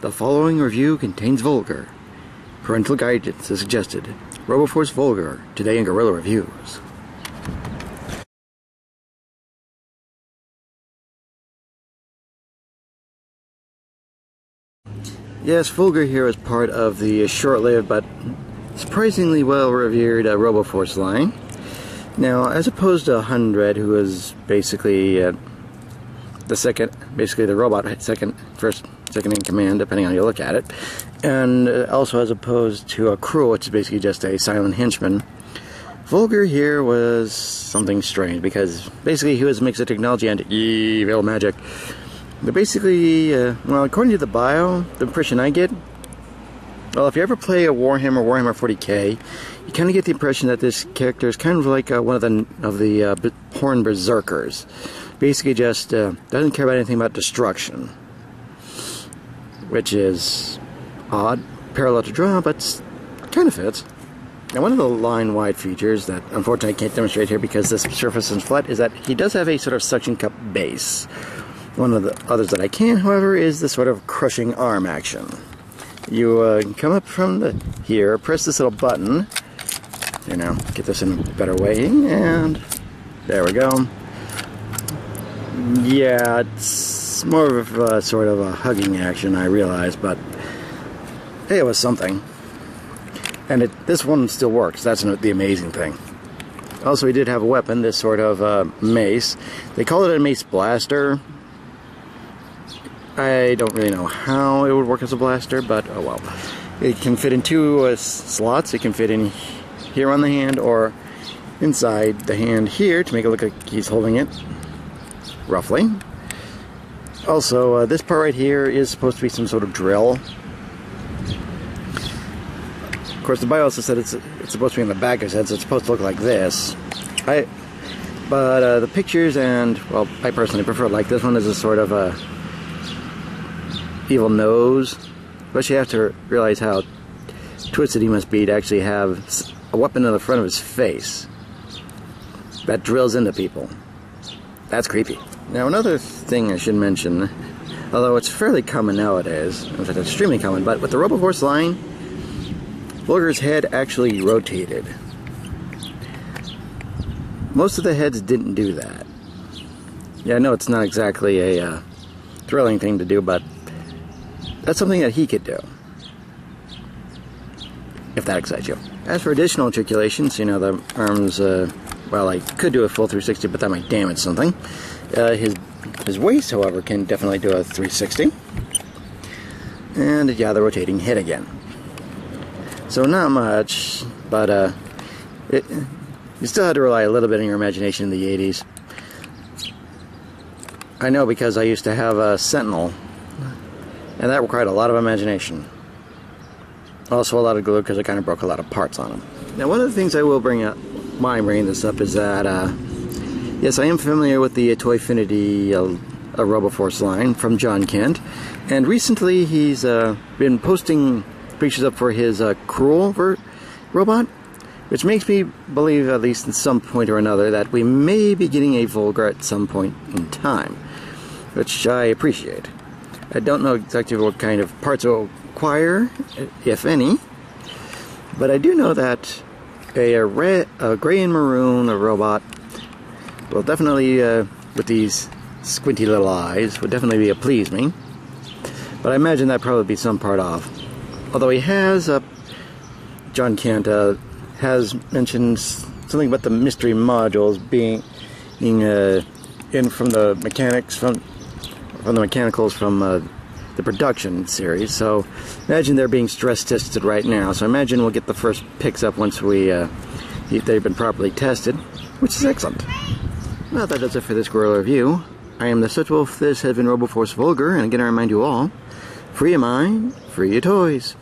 The following review contains Vulgar. Parental guidance is suggested. Roboforce Vulgar, today in Guerrilla Reviews. Yes, Vulgar here is part of the short-lived but surprisingly well-revered Roboforce line. Now, as opposed to 100, who is basically the robot second in command, depending on how you look at it, and also as opposed to a Cruel, which is basically just a silent henchman, Vulgar here was something strange, because basically he was a mix of technology and evil magic. But basically, well, according to the bio, the impression I get, well, if you ever play a Warhammer 40K, you kind of get the impression that this character is kind of like one of the Horned Berserkers. Basically just doesn't care about anything about destruction. Which is odd, parallel to draw, but kind of fits. Now, one of the line-wide features that unfortunately I can't demonstrate here because this surface is flat is that he does have a sort of suction cup base. One of the others that I can, however, is the sort of crushing arm action. You come up from here, press this little button. Here now, get this in a better way, and there we go. Yeah, it's more of a sort of a hugging action, I realize, but hey, it was something. And this one still works. That's the amazing thing. Also, he did have a weapon, this sort of mace. They call it a mace blaster. I don't really know how it would work as a blaster, but oh well. It can fit in two slots. It can fit in here on the hand or inside the hand here to make it look like he's holding it, roughly. Also, this part right here is supposed to be some sort of drill. Of course, the bio also said it's supposed to be in the back of his head, so it's supposed to look like this. But the pictures and, well, I personally prefer it like this one is a sort of a evil nose. But you have to realize how twisted he must be to actually have a weapon in the front of his face that drills into people. That's creepy. Now, another thing I should mention, although it's fairly common nowadays, in fact extremely common, but with the Roboforce line, Vulgar's head actually rotated. Most of the heads didn't do that. Yeah, I know it's not exactly a thrilling thing to do, but that's something that he could do, if that excites you. As for additional articulations, you know, the arms, well, I could do a full 360, but that might damage something. His waist, however, can definitely do a 360. And, yeah, the rotating head again. So not much, but you still had to rely a little bit on your imagination in the 80s. I know because I used to have a Sentinel, and that required a lot of imagination. Also a lot of glue because I kind of broke a lot of parts on them. Now, one of the things I will bring up, why I'm bringing this up, is that, yes, I am familiar with the Toyfinity Roboforce line from John Kent, and recently he's been posting pictures up for his Cruel robot, which makes me believe, at least at some point or another, that we may be getting a Vulgar at some point in time, which I appreciate. I don't know exactly what kind of parts it will require, if any, but I do know that a gray and maroon robot will definitely, with these squinty little eyes, would definitely please me. But I imagine that'd probably be some part off. Although he has, John Kent has mentioned something about the mystery modules being in from the mechanics from the mechanicals from the production series. So imagine they're being stress tested right now. So I imagine we'll get the first picks up once they've been properly tested, which is excellent. Well, that does it for this Guerrilla review. I am the Soot Wolf. This has been Roboforce Vulgar, and again I remind you all, free your mind, free your toys.